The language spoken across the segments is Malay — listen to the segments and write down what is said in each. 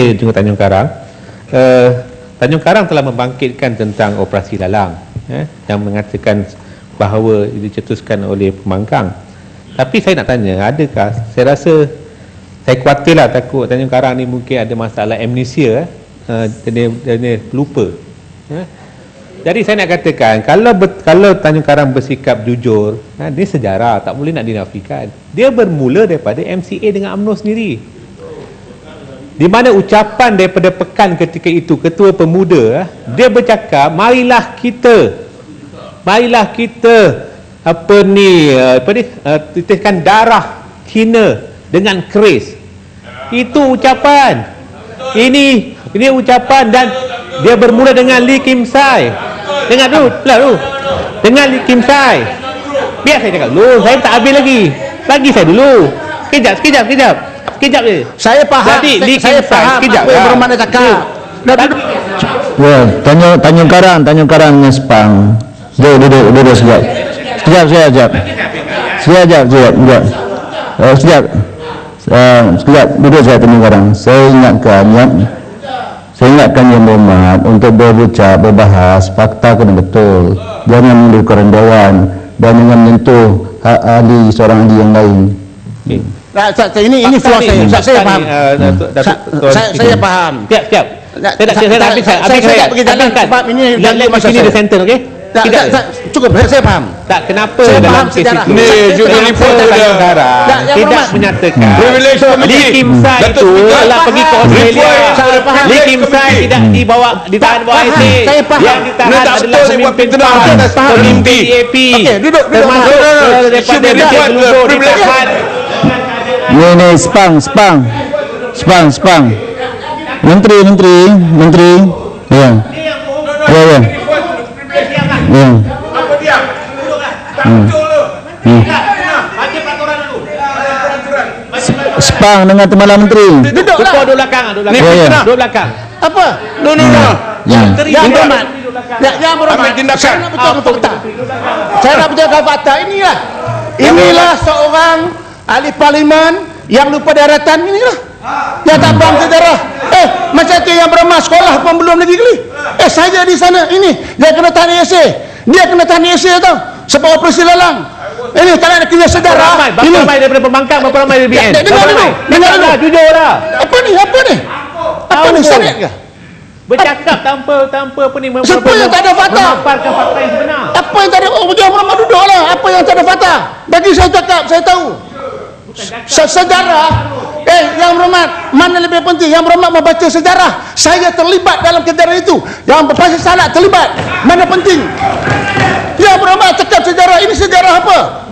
kasih juga Tanjung Karang. Tanjung Karang telah membangkitkan tentang operasi lalang, yang mengatakan bahawa dicetuskan oleh pembangkang. Tapi saya nak tanya, adakah, saya rasa saya khawatirlah, takut Tanjung Karang ni mungkin ada masalah amnesia, dia lupa. Jadi saya nak katakan, kalau Tanjung Karang bersikap jujur, dia sejarah, tak boleh nak dinafikan. Dia bermula daripada MCA dengan UMNO sendiri, di mana ucapan daripada pekan ketika itu Ketua Pemuda, dia bercakap, marilah kita titiskan darah Cina dengan keris. Itu ucapan. Ini ucapan, dan dia bermula dengan Lee Kim Sai. Dengar dulu, dengan Lee Kim Sai. Biar saya cakap dulu, saya tak habis lagi. Bagi saya dulu. Sekejap je. Saya faham. Jadi Lee Kim Sai, sekejap apa yang bermakna cakap. Ya, Tanjung Karang dengan Sepang. Duduk sekejap. Sekejap. Duduk saya Tanjung Karang. Saya ingatkan Yang Berhormat untuk berbahas fakta kena betul. Jangan mendudukan dewan dan jangan menyentuh hak ahli, seorang ahli yang lain. Ini flow saya faham. Saya faham. Siap. Saya tak habiskan. Ini the center, okey? Cukup, saya faham. Tak, kenapa dalam kes itu ni judul report tidak menyatakan Lee Kim Sai itu telah pergi ke Australia. Lee Kim Sai tidak ditahan bawah IC. Yang ditahan adalah pemimpin DAP, termasuk daripada Luhur ditahan. Ini Sepang. Menteri. Ya. Sepang dengan Timbalan Menteri. Duduklah. Duduk belakang. Apa? Yang Berhormat. Saya nak betulkan fakta. Inilah seorang ahli parlimen yang lupa daratan inilah. Dia tak faham sejarah. Macam tu Yang Berhormat sekolah pun belum lagi kali. Saya di sana ini dia kena tahan ESA tau. Sebab operasi lalang. Ini kalau nak kira sejarah. Berapa ramai daripada pembangkang, berapa ramai dari BN? Dengar dulu. Jujurlah. Apa ni? Apa ni syariat ke? Bercakap tanpa apa ni? Siapa yang tak ada fakta? Memaparkan fakta yang sebenar. Apa yang tak ada? Yang Berhormat duduklah. Apa yang tak ada fakta? Bagi saya cakap, saya tahu. Sejarah. Yang Berhormat, mana lebih penting? Yang Berhormat membaca sejarah. Saya terlibat dalam kejadian itu. Yang Pasir Salak terlibat. Mana penting? Yang Berhormat cakap sejarah. Ini sejarah apa?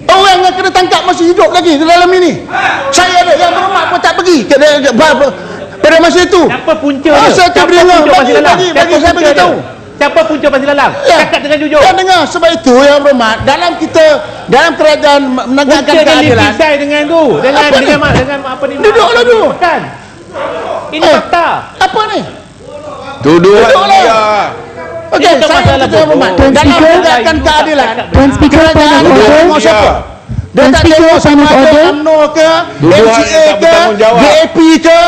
Orang yang kena tangkap masih hidup lagi di dalam ini. Saya ada. Yang Berhormat pun tak pergi pada masa itu. Siapa punca dia? Bagi saya beritahu. Siapa punca Pasir Lalang? Cakap dengan jujur. Ya, dengar. Sebab itu Yang Berhormat, dalam kerajaan menegakkan keadilan. Punca dengan tu. Dengan apa ni? Duduklah dulu. Kan? Ini fakta. Apa ni? Duduklah. Okey, saya Yang Berhormat. Dalam menegakkan keadilan. Kerajaan tengok siapa? Dia tak tengok sama ada UMNO ke, MCA ke, DAP ke.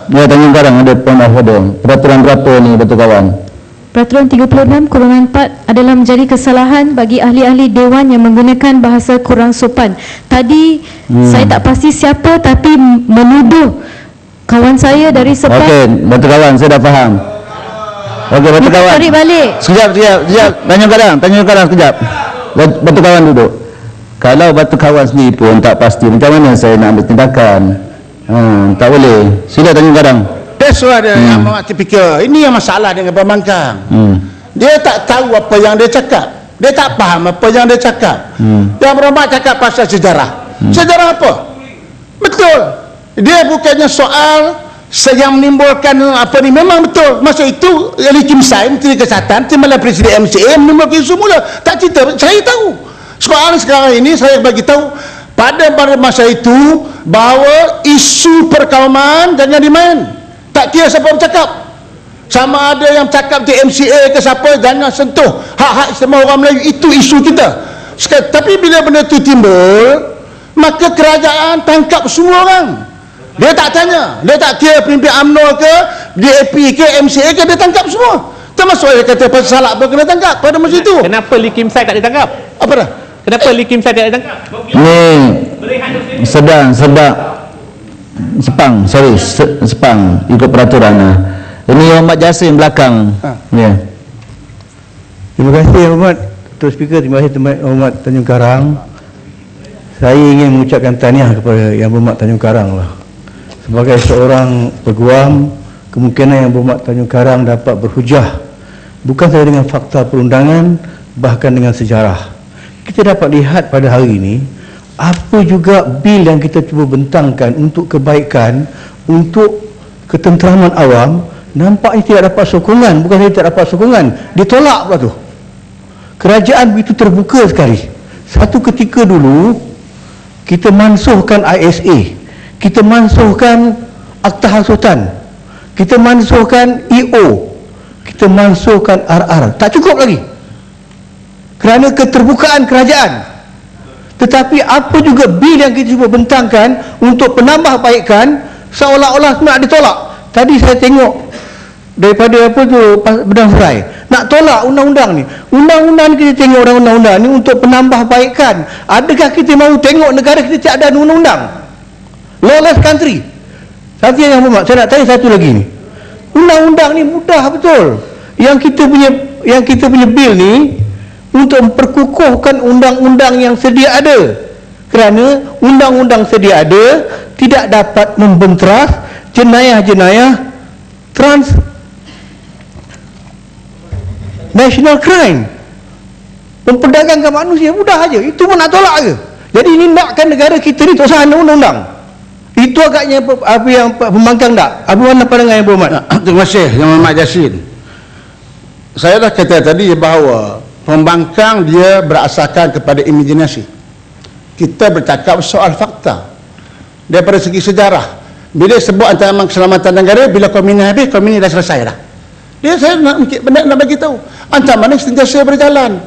Tanjung Karang ada point of order. Peraturan berapa ni betul kawan? Peraturan 36/4 adalah menjadi kesalahan bagi ahli-ahli dewan yang menggunakan bahasa kurang sopan. Tadi saya tak pasti siapa tapi menuduh kawan saya dari Sepang. Okey, betul kawan, saya dah faham. Okey, betul kawan. Tarik balik. Sekejap. Tanjung Karang sekejap. Betul kawan duduk. Kalau betul kawan sendiri pun tak pasti, macam mana saya nak ambil tindakan? Tak boleh. Sila Tanjung Karang. That's why yang fikir. Ini yang masalah dengan pembangkang. Dia tak tahu apa yang dia cakap. Dia tak faham apa yang dia cakap. Yang Berhormat cakap pasal sejarah. Sejarah apa? Betul. Dia bukannya soal yang menimbulkan apa ni. Memang betul. Masa itu Lee Kim Sai, Menteri Kesihatan, Timbalan Presiden MCA menimbulkan isu mula. Tak cerita. Saya tahu. Soal sekarang ini saya bagi tahu pada masa itu bahawa isu perkauman jangan dimain. Tak kira siapa bercakap. Sama ada yang cakap di MCA ke siapa, jangan sentuh hak-hak istimewa orang Melayu. Itu isu kita. Tapi bila benda itu timbul, maka kerajaan tangkap semua orang. Dia tak tanya, dia tak kira pemimpin UMNO ke, DAP ke, MCA ke, dia tangkap semua. Termasuk dia kata pasal salak pun kena tangkap pada masa itu. Kenapa Lee Kim Sai tak ditangkap? Apa dah? Kenapa Lee Kim Sai tak ditangkap? Ni sedang Sepang ikut peraturan. Ini Muhammad Jasim belakang. Ya. Terima kasih Yang Berhormat Tuan Speaker, terima kasih Yang Berhormat Tanjung Karang. Saya ingin mengucapkan tahniah kepada Yang Berhormat Tanjung Karang lah. Sebagai seorang peguam, kemungkinan Yang Berhormat Tanjung Karang dapat berhujah bukan sahaja dengan fakta perundangan, bahkan dengan sejarah. Kita dapat lihat pada hari ini apa juga bil yang kita cuba bentangkan untuk kebaikan, untuk ketenteraman awam, nampaknya tidak dapat sokongan. Bukan saja tidak dapat sokongan, ditolak pula tu. Kerajaan begitu terbuka sekali. Satu ketika dulu kita mansuhkan ISA, kita mansuhkan Akta Hasutan, kita mansuhkan EO, kita mansuhkan RR. Tak cukup lagi kerana keterbukaan kerajaan. Tetapi apa juga bil yang kita cuba bentangkan untuk penambahbaikan, seolah-olah nak ditolak. Tadi saya tengok daripada apa tu Bedang Serai nak tolak undang-undang ni. Undang-undang ni kita tengok undang-undang ni untuk penambahbaikan. Adakah kita mahu tengok negara kita tak ada undang-undang? Lawless country. Satu yang Berhormat, saya nak tanya satu lagi ni. Undang-undang ni mudah betul. Yang kita punya bil ni untuk memperkukuhkan undang-undang yang sedia ada. Kerana undang-undang sedia ada tidak dapat membenteras jenayah-jenayah national crime. Memperdagangkan manusia mudah aja. Itu pun nak tolak ke? Jadi ini nakkan negara kita ni tak usah ada undang-undang. Itu agaknya apa yang pembangkang tak? Apa mana pandangan Yang Berhormat? Terima kasih Yang Berhormat Jasin. Saya dah kata tadi bahawa pembangkang dia berasaskan kepada imajinasi. Kita bercakap soal fakta. Daripada segi sejarah, bila sebut ancaman keselamatan negara, bila komuni habis, komuni dah selesai dah. Saya nak bagi tahu ancaman ini sentiasa berjalan.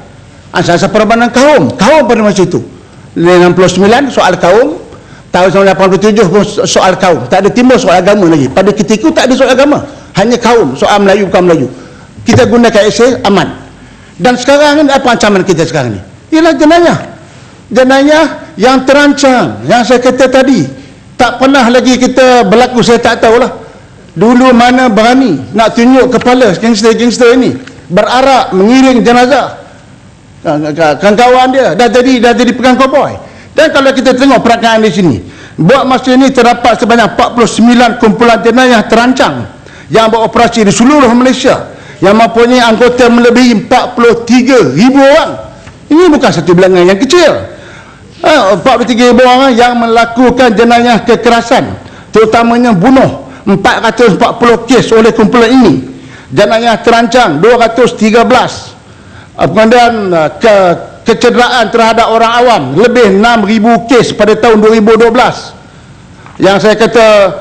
Asas perubahan kaum pada masa itu 69 soal kaum, tahun 1987 pun soal kaum, tak ada timbul soal agama lagi. Pada ketika itu tak ada soal agama, hanya kaum, soal Melayu bukan Melayu. Kita gunakan esei aman. Dan sekarang ni apa ancaman kita sekarang ni? Ialah jenayah yang terancang, yang saya kata tadi. Tak pernah lagi kita berlaku, saya tak tahulah. Dulu mana berani nak tunjuk kepala gangster-gangster ini berarak mengiring jenazah kawan dia, dah jadi pegang koboi. Dan kalau kita tengok perakaan di sini, buat masa ini terdapat sebanyak 49 kumpulan jenayah terancang yang beroperasi di seluruh Malaysia, yang mempunyai anggota melebihi 43,000 orang. Ini bukan satu bilangan yang kecil. 43,000 orang yang melakukan jenayah kekerasan, terutamanya bunuh. 440 kes oleh kumpulan ini. Jenayah terancang 213. Kemudian kecederaan terhadap orang awam lebih 6,000 kes pada tahun 2012. Yang saya kata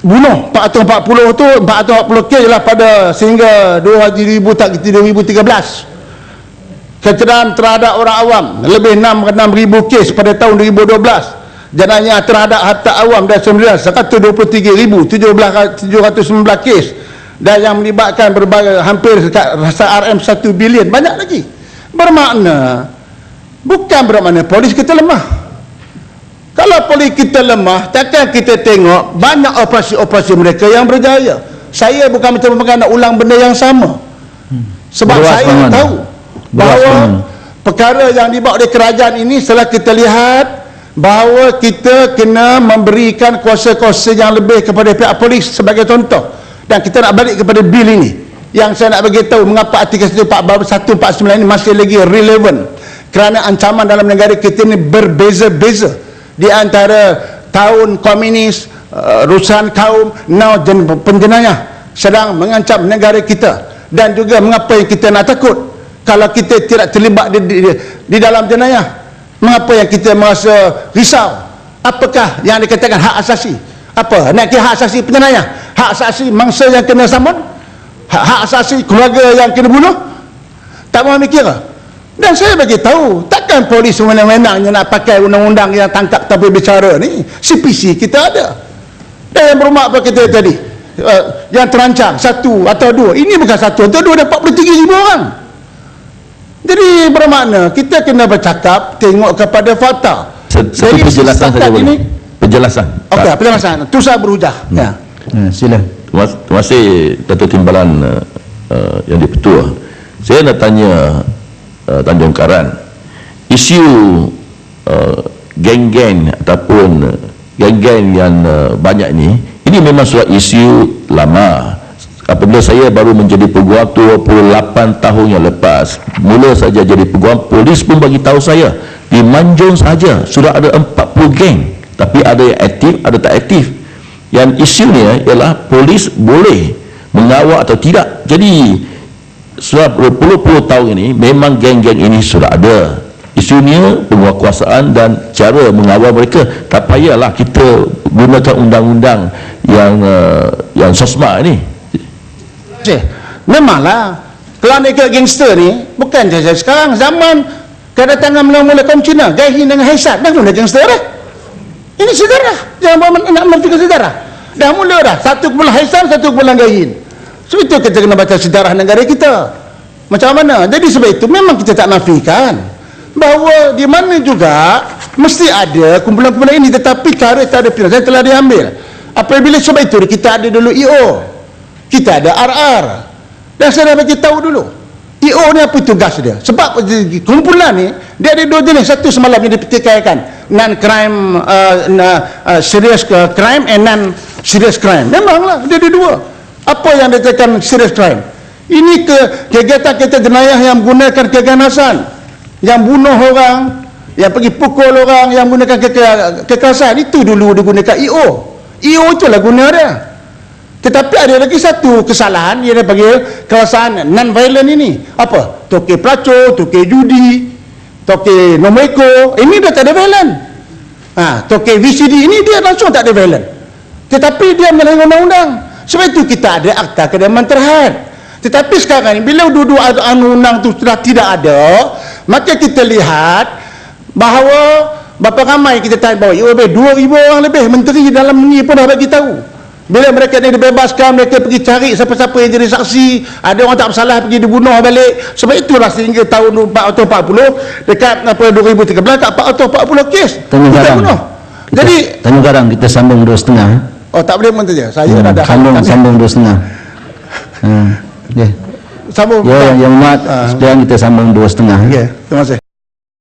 bunuh 440 tu 440 kes lah pada sehingga 2013. Kecederaan terhadap orang awam lebih 6,000 kes pada tahun 2012. Jenayah terhadap harta awam dan 123,719 kes, dan yang melibatkan berbagai hampir rasa RM 1 bilion. Banyak lagi. Bukan bermakna polis kita lemah. Kalau polis kita lemah, takkan kita tengok banyak operasi-operasi mereka yang berjaya. Saya bukan macam nak ulang benda yang sama. Sebab saya tahu bahawa perkara yang dibawa oleh kerajaan ini, setelah kita lihat bahawa kita kena memberikan kuasa-kuasa yang lebih kepada pihak polis sebagai contoh. Dan kita nak balik kepada bil ini, yang saya nak bagi tahu mengapa artikel 149 ini masih lagi relevan. Kerana ancaman dalam negara kita ini berbeza-beza. Di antara tahun komunis, rusahan kaum, now penjenayah sedang mengancam negara kita. Dan juga mengapa yang kita nak takut kalau kita tidak terlibat di dalam jenayah. Mengapa yang kita merasa risau? Apakah yang dikatakan hak asasi? Apa? Nak kira hak asasi penjenayah? Hak asasi mangsa yang kena saman? Hak asasi keluarga yang kena bunuh? Tak mahu mikir ke? Dan saya bagi tahu, takkan polis sewenang-wenangnya nak pakai undang-undang yang tangkap tapi bicara ni. CPC kita ada. Dan yang bermak apa kita tadi, yang terancam 1 atau 2, ini bukan 1 atau 2, ada 43,000 orang. Jadi bermakna kita kena bercakap tengok kepada fakta. Satu penjelasan saja boleh. Penjelasan. Okey, penjelasan. Tu saya berhujah. Ya. Sila. Terima kasih Datuk Timbalan yang di-Ketua. Saya nak tanya Tanjung Karan, isu geng-geng ataupun geng-geng yang banyak ini memang suatu isu lama. Apabila saya baru menjadi peguam 28 tahun yang lepas, mula saja jadi peguam, polis pun bagi tahu saya di Manjung saja sudah ada 40 geng, tapi ada yang aktif, ada tak aktif. Yang isunya ialah polis boleh mengawal atau tidak. Jadi sudah berpuluh-puluh tahun ini memang geng-geng ini sudah ada. Isunya penguatkuasaan dan cara mengawal mereka. Tak payahlah kita gunakan undang-undang yang sosma ini. Memanglah kelandikan gangster ni bukan saja sekarang, zaman kedatangan mula-mula kaum Cina, Gaihin dengan Haisat, dah mula gangster dah. Ini sejarah, jangan nak menafikan sejarah. Dah mula dah, satu kumpulan Haisat, satu kumpulan Gaihin. Sebab itu kita kena baca sejarah negara kita macam mana. Jadi sebab itu memang kita tak nafikan bahawa di mana juga mesti ada kumpulan-kumpulan ini, tetapi cara pilihan telah diambil. Apabila sebab itu kita ada dulu EO, kita ada RR, dan saya dah bagi tahu dulu EO ni apa tugas dia. Sebab kumpulan ni dia ada 2 jenis. Satu semalam yang dipertikaikan, non-crime, serious crime and non-serious crime. Memanglah dia ada 2. Apa yang dikatakan serious crime? Ini kegiatan kita jenayah yang menggunakan keganasan, yang bunuh orang, yang pergi pukul orang, yang menggunakan kekerasan. Itu dulu digunakan EO. EO itulah guna dia. Tetapi ada lagi satu kesalahan yang dia panggil kekerasan non-violent ini. Apa? Tokek pelacur, tokek judi, tokek nomeko, ini dah tak ada violent. Tokek VCD ini dia langsung tak ada violent. Tetapi dia menyalahi undang-undang. Sebab itu kita ada Akta Kediaman Terhad. Tetapi sekarang bila dua undang-undang itu sudah tidak ada, maka kita lihat bahawa berapa ramai kita tanya bahawa 2,000 orang lebih menteri dalam ni pun dah bagi tahu. Bila mereka ni dibebaskan, mereka pergi cari siapa-siapa yang jadi saksi, ada orang tak bersalah pergi dibunuh balik. Sebab itulah sehingga tahun 440 dekat 2013 tak 440 kes kita bunuh. Jadi Tanjung Karang kita sambung 2,5. oh tak boleh menteri je. Saya dah sambung 2,5. Sambung. Ya, yang mat sekarang kita sambung 2,5. Okey, terima kasih.